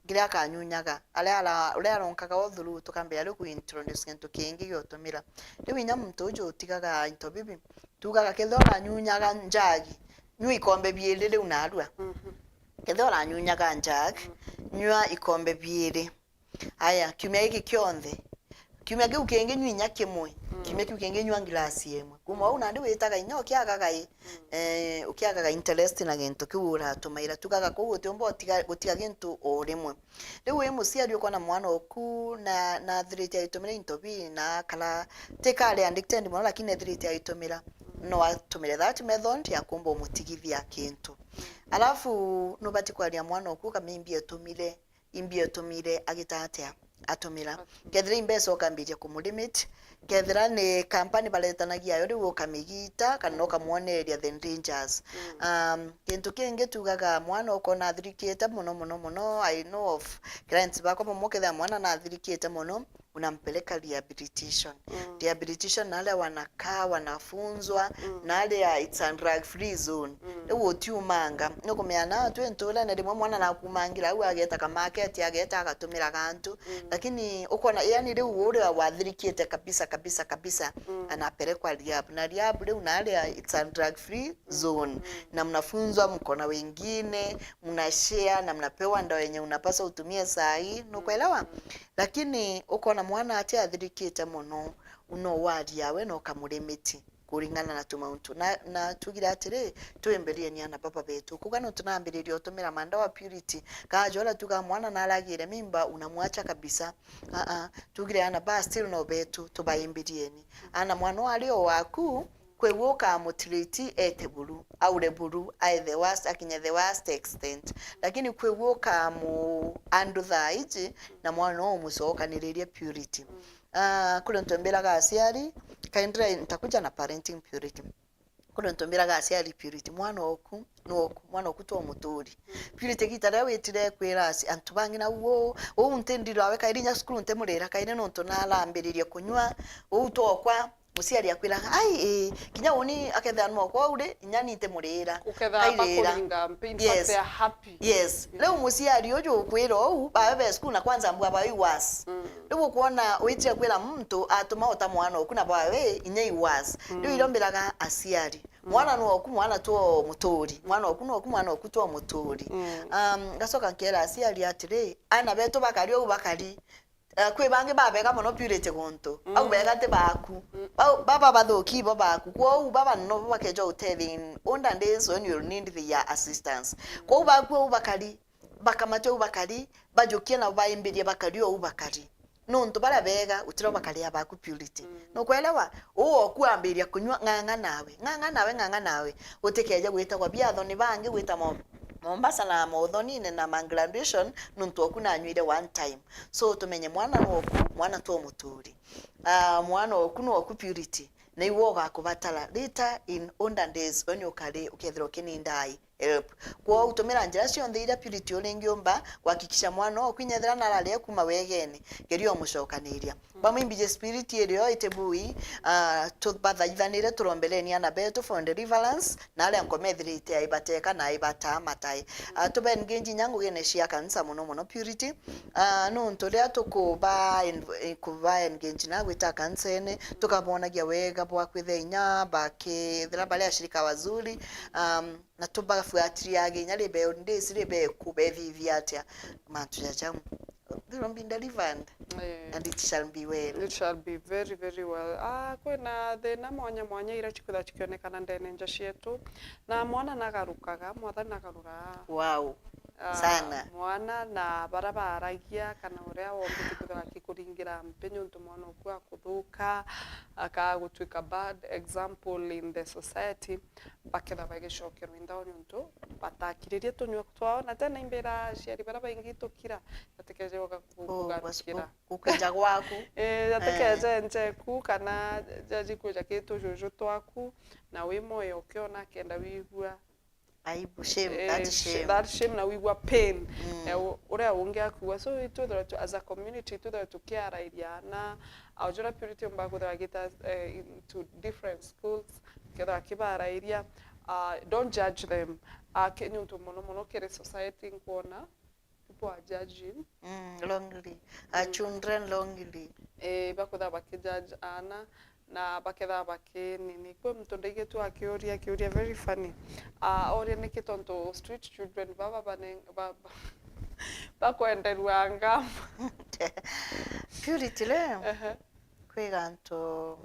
gira kanyunyaga ale aronkaga othuru tukambia riu introduce gintu kingi gyotumira riu inya muntu ujo utigaga into bibi tugaga kethora nyunyaga njagi nyui ikombe biiri riu narua kethora nyunyaga njagi nyua ikombe biiri aya kiumia giki kionthe kiumia giu kingi nyui nya kimwe kiumia kiu kingi nyua ngilasi imwe kuma u nandi witaga inya ukiagaga ukiagaga interest na gintu kiu uratumaira tugaga kugu tiombo gutiga gintu o rimwe riu wi muciari ukona mwana oku na thiriti aitumira into bi na kala tekale addicted mono lakini thiriti aitumira no atumire that method ya kumba umutigithia kintu alafu no bati kwaria mwana oku kamimbie tumire agitatea atumira kethira imbeso okambije kumulimit kethira ni company baletanagia yo riu okamigita kana okamuoneria the dangers kintu kingi tugaga mwana ukona athirikite muno I know of clients bako mumuketha mwana na athirikite muno unampeleka rehabilitation rehabilitation na wale wanakaa wanafunzwa na wale it's a drug free zone ewo tiumanga nokumeana twentola na rimwe mwana na kumangira au ageta ka market ageta agatumira gantu lakini ukona yani riu uri wathirikite kabisa anapelekwa rehab na rehab riu na wale it's a drug free zone na mnafunzwa mkona wengine mnashare na mnapewa ndawa yenye unapaswa utumie saa hii nukuelewa lakini ukona mwana ati athirikite muno uno waria we no kamurimiti kuringana na tumauntu na tugira atiri tuemberie ni ana baba betu kugano tunambiririo tumira manda wa purity kajola tuga mwana na alagire mimba unamwacha kabisa tugire ana ba still no betu tubayimbirieni ana mwana walio waku kwewoka motility eteburu aure buru the worst akinya the worst extent lakini kwewoka mu anduthaiji na mwana omusoka niririe purity kule ntombera ga aciari kaindira ntakuja na parenting purity kule ntombera ga aciari purity mwana oku to muturi purity gitara wetire kwirasi antubangi na wo untendiro awe kairinya skulu ntemurera kaire no ntonala ambiririe kunywa utokwa musiari akwira kinya woni aketha no kwa ure inyani temurera uketha bakuringa mpinta yes. They are happy Yes leo musiari ojo kwira babe skulu na kwanza mbwa ba was leo kuona wetire kwira mtu atuma otamwana okuna bawe inyai was leo ilomberaga asiari mwana no oku mwana to mutori mwana oku no oku mwana oku to mutori gasoka nkera asiari atire ana beto bakari obakari kwe bange babega mono purity gonto au bega te baku baba bathoki baku kwa baba no bakejo utelling onda days when you need their assistance kwa baku bakari bakamate ubakari bajokie na bayimbirie bakari ubakari no nto bara bega utira bakari abaku purity no kwelewa kuambiria kunywa nganga nawe utekeje gwita kwa biatho ni bange gwita Mombasa na modhoni na graduation nuntu okuna anywire one time so tumenye mwana woku mwana to muturi mwana okuno oku purity na iwoga kubatala later in olden days when you kare ukethero kinindai help kwa utumira njira cionthe ira purity olengiomba kuhakikisha mwana okwinyethera na rale kuma wegene gerio mucokaniria bamwimbije spirit irio itebui tubathaithanire turombeleni ana betu for deliverance na ale nkomethirite aibateka na aibata matai tubengenji nyangu gene cia kanisa muno purity no ntoria tukuba engenji na gwita kansene tukabonagia wega bwa kwithenya bakithira bale ashirika wazuri na tubafuatilia ginya libe ndesi libe kubeviviatia mantu ya jamu they will be delivered and it shall be well. It shall be very very well. Kwena thina mwanya ira chikutha chikionekana ndene nja cietu na mwana nagarukaga mwathani nagarura wow sana mwana na barabaragia kana uria wombiti kutha kikuringira mpenyo ntu mwana okwa kuthuka akagutwika bad example in the society baketha bagicokerwa indao ntu batakiririe tunywa twao na tena imbera ciari baraba ingitukira atekeje kugarukira ukaja gwaku atekeje njeku kana jaji kuja kitu jojo twaku na wi moyo ukiona kenda wigua aibu shame that shame na wigua pain uria ungiakuwa so as a community to care iriana aujura purity mbakutha gita into different schools ketha kibara iria don't judge them kenyu to mono kere society kuona people are judging wrongly children wrongly bakutha bakijudge ana na baketha bakinini kwe mtu ndege tu akioria very funny oria nikitonto street children baba bane bakwenderwa ngam purity le kweganto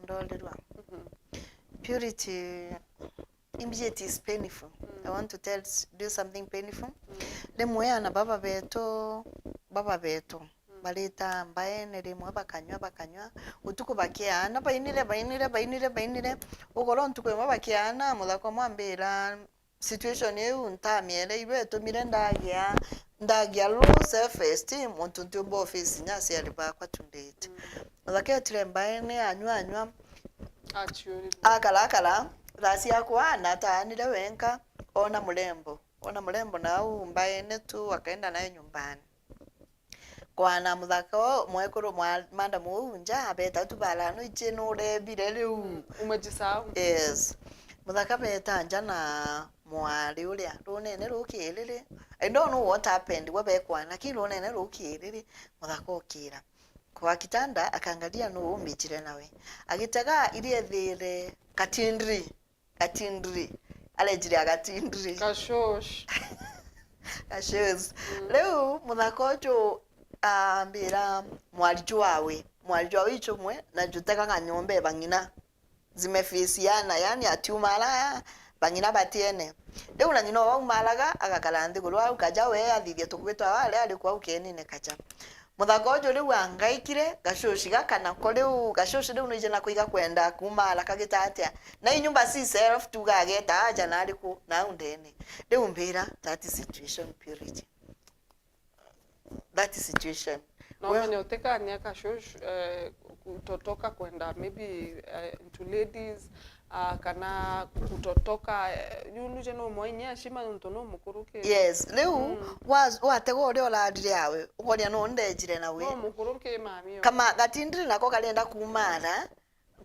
ndolirwa purity immediate is painful. I want to do something painful. Lemwe na baba beto balita mbaene rimwe bakanywa utuku bakiana bainire ugoro ntuku mwe bakiana muthako mwambira situation eu ntamiere ibeto mire ndagia low self esteem muntu ntumbo office nyasi aliba kwa tundete muthake tire mbaene anywa akala rasi yakwa nataanire wenka ona mulembo na mbaene tu akaenda nayo nyumbani kwana muthako mwekuru manda muunja abeta tubalano icheno rebire riu umejisahau yes muthaka beta nja na mwari uria runene rukirire I don't know what happened wabekwa lakini runene rukirire muthaka ukira kwa kitanda akangalia no umbitire nawe agitaga irie thire katindri alejiri agatindri kashosh leo muthako jo ambira mwarijo wawe ichomwe na jutaka nganyombe bangina zimefisiana, yani atiumala banyina batiene riu na nyina waumalaga agakara nthi guru au kaja we athithia tukwitwa wale alikuwa ukenine kaja muthako ucio riu angaikire gacuci gakana ko riu gacuci riu nije na kuiga kwenda kumala kagitatia na inyumba si self tuga ageta aja na aliku na undene riu mbira that situation purity that situation no mwenye utekania kashush kutotoka kwenda maybe into ladies kana kutotoka yuluje no mwenye shima ntono mukuruke yes leo watego uri oradire yawe ukoria no ndejire nawe no mukuruke mami kama gatindire nako kalenda kumara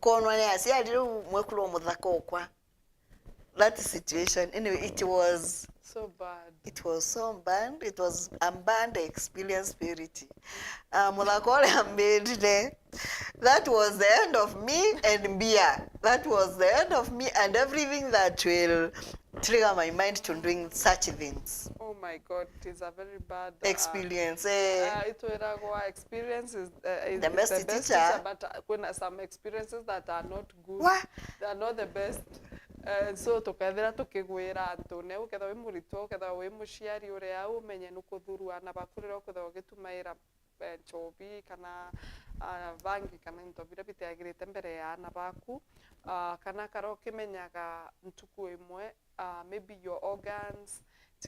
konwa ne asia riu mwekulo muthako kwa that situation anyway it was so bad. It was so bad. It was a bad experience, Purity. That was the end of me and beer. That was the end of me and everything that will trigger my mind to doing such things. Oh my God, it is a very bad experience. Experience is the best teacher, but when some experiences that are not good, what? They are not the best. So tukethira tukigwira antu ne uketha wi muritu uketha wi muciari uria umenye nukuthurua na bakurira uketha ugitumaira chobi kana vangi kana into bira bitiagirite mbere ya ana baku kana karo kimenyaga ntuku imwe maybe your organs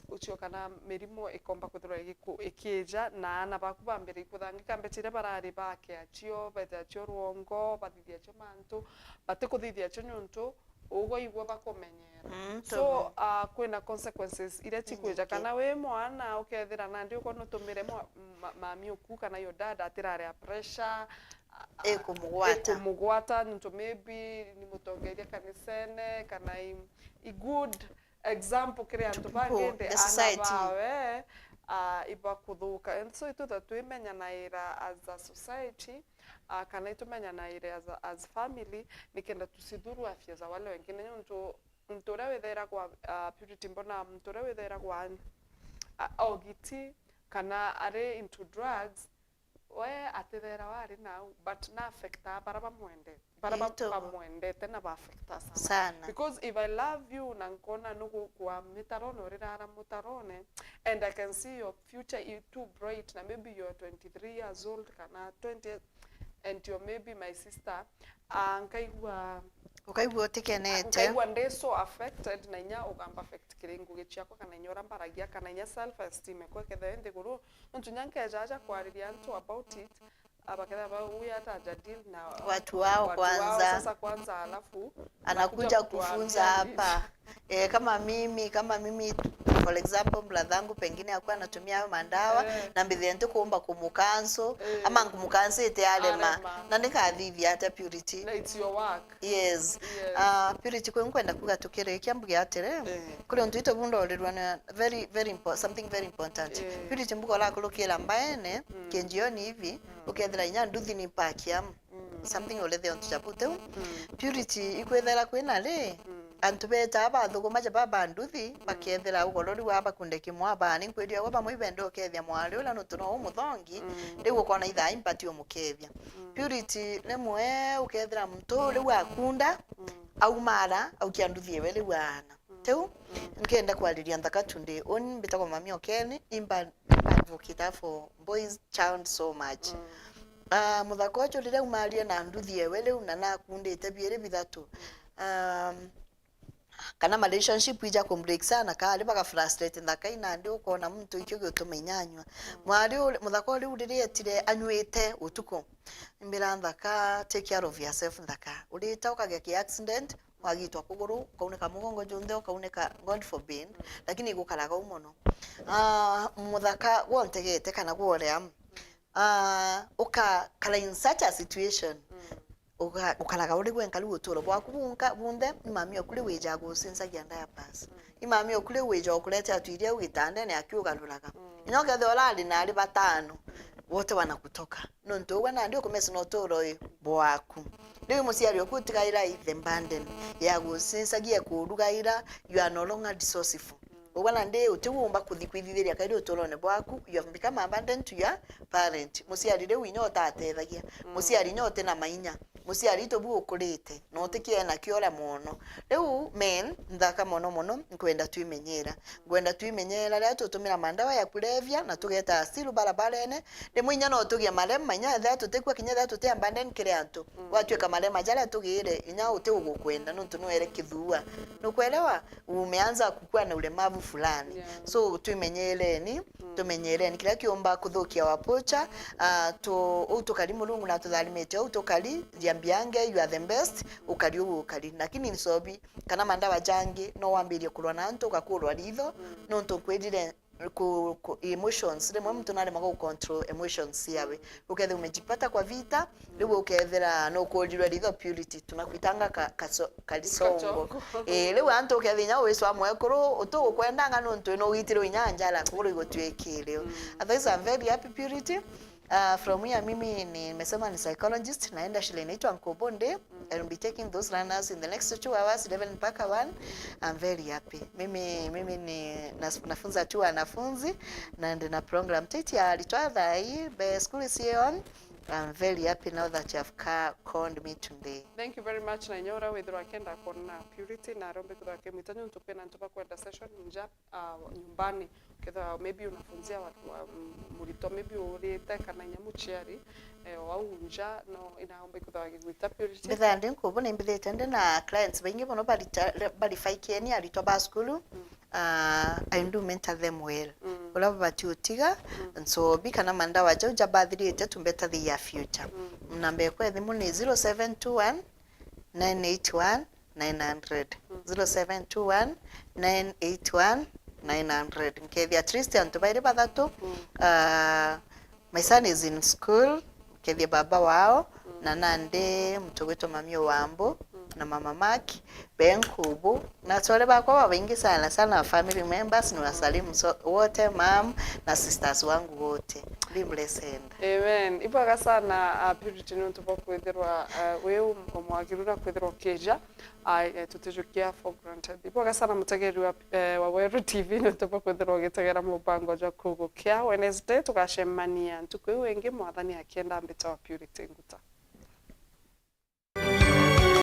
ucio kana mirimo ikomba kuthura ikija na ana baku bambere ikuthangika mbetire barari bake acio beta acio ruongo bathithia acio mantu batikuthithia acio nyuntu ugo igwa bakomenyera so kwina consequences ire tikweja kana we mwana ukethira na ndi ukono tumire mami uku kana yo dad atirare pressure ekumugwata nto maybe ni mutongeria kanisene kana i good example kire antu bagende anabawe iba kuthuka and so itu that we menya naira as a society kana itumenya naira as family nikenda tusidhuru afya za wale wengine ntura wethera kwa Purity mbona ntura wethera kwa ogiti kana are into drugs we atethera wari now but na affecta baraba mwende tena ba affecta sana because if I love you na nkona nugu kwa mitarone rirara mutarone and I can see your future is too bright na maybe you're 23 years old kana 20 and you're maybe my sister nkaigwa utikenete nkaigwa nde so affected na inya ugamba affect kiringu gichiako kana inyora mbaragia kana inya self esteem ko kethe ndi guru ntunyanke jaja kwariria ntu about it abakatha ba huyu ataja deal na watu wao kwanza sasa kwanza alafu anakuja kufunza hapa kama mimi for example mladhangu pengine akuwa anatumia hayo mandawa na mbidhente kuomba kumukanso ama ngumukanso ite alema na nikathithi hata Purity it's your work yes Purity kwenda kuga tukire kiambuge atere kuri ntuito bundo rirwana very important something very important Purity mbugo la kulukira mbaene kenjioni hivi ukethira inya nduthi ni pakia something olethe on chapute Purity ikwethera kwina ri antu beta bathuguma ja baba nduthi bakethera ugorori wa bakunde kimwa bani kwedia wa bamwe bendo kethia mwari ula nutuno umuthongi riu ukona itha impati umukethia Purity lemwe ukethera mtu riu akunda au mara au kianduthi ewe riu ana teu nkenda kwariria nthaka tunde on bitako mami okeni imba advocate for boys child so much muthako ucio rire umaria na nduthi ewe riu na nakundite biere bithatu kana relationship ija break sana kali baka frustrate ndaka ina ndi ukona mtu ikyo gituma inyanywa mwari muthako ri uririyetire anywete utuko imbira ndaka take care of yourself ndaka urita ukagya ki accident wagitwa kuguru kauneka mugongo junde ukauneka god forbid lakini gukaraga umono muthaka wontegete kana guorea uka kala in such a situation ukalaga uri gwenka luturo bwaku bunde imami okuri weja gusinsa gyanda ya pass imami okuri weja okulete atuirie ugitande ne akiugaluraga inoge dolari na ali batano wote wanakutoka no ntowe na ndio komesa no toro bwaku ndio musiari okutigaira the burden ya gusinsa gie kurugaira you are no longer resourceful ubana nde utiwumba kuthikwirithiria kairi utorone bwaku you have become abandoned to your parent musiari re winyo tatethagia musiari nyote na mainya musiari to bu ukurite no tikie na kiora muno riu men ndaka muno nkwenda tuimenyera ngwenda tuimenyera ria tutumira mandawa ya kulevya na tugeta asilu barabarene rimwe inya no tugia marema inya tha tutekwa kinya tha tutia abandon kiriantu watweka marema jara tugire inya uti ugukwenda nuntu nuere kithua nukwelewa umeanza kukua na ulemavu fulani so tuimenyereni tumenyereni kila kiomba kuthukia wapocha tukali mulungu na tuthalimete tukali jiambiange you are the best ukali ukali lakini nisobi kana mandawa jangi no wambirie kulwa na ntu kakulwa ritho no ntu kwedire ku emotions rimwe mtu narema ku control emotions yawe ukethe umejipata kwa vita riwe ukethera no kuodirwa ritho purity tunakwitanga kalisongo riwe antu ukethe nya weso amwekuru utu kwendanga no ntu no witiro inyanjala kuguru igotwekire otherwise I'm very happy purity. From here mimi nimesema ni psychologist naenda shule inaitwa Nkobonde. I'll be taking those learners in the next 2 hours 11 mpaka 1. I'm very happy. Mimi ni nafunza tu wanafunzi na ndina program tete ya litwatha hii the school is here on. I'm very happy now that you have called me today. Thank you very much na nyora withira kenda kona purity na rombe kwa kemitanyo ntopena ntopa kwenda session nja nyumbani ketha maybe unafunzia watu wa murito maybe urite kana nyamuchiari au nja no inaomba kwa gwita purity bethande nkubona imbithete na clients baingi bono bari faikieni alito ba school I do mentor them well ula batiutiga so bikana mandawa ja bathirite tumbeta the future namba yakwa thimu ni 0721 981 900 0721 981 900 nkethi at least antu baire bathatu my son is in school nkethi baba wao na nande mtogweto mamio wambo na mama Maki benkubu na tole bakwa wengi sana family members ni wasalimu wote mam na sisters wangu wote be blessed amen ibaga sana purity nuntu bokwithirwa we omwagirura kwithirwa keja tutejukia for granted ibaga sana mutegeri wa Weru TV nuntu bokwithirwa gitegera mubango ja kugukia Wednesday tukashemania ntuku wengi mwathani akienda mbita wa Purity Nguta.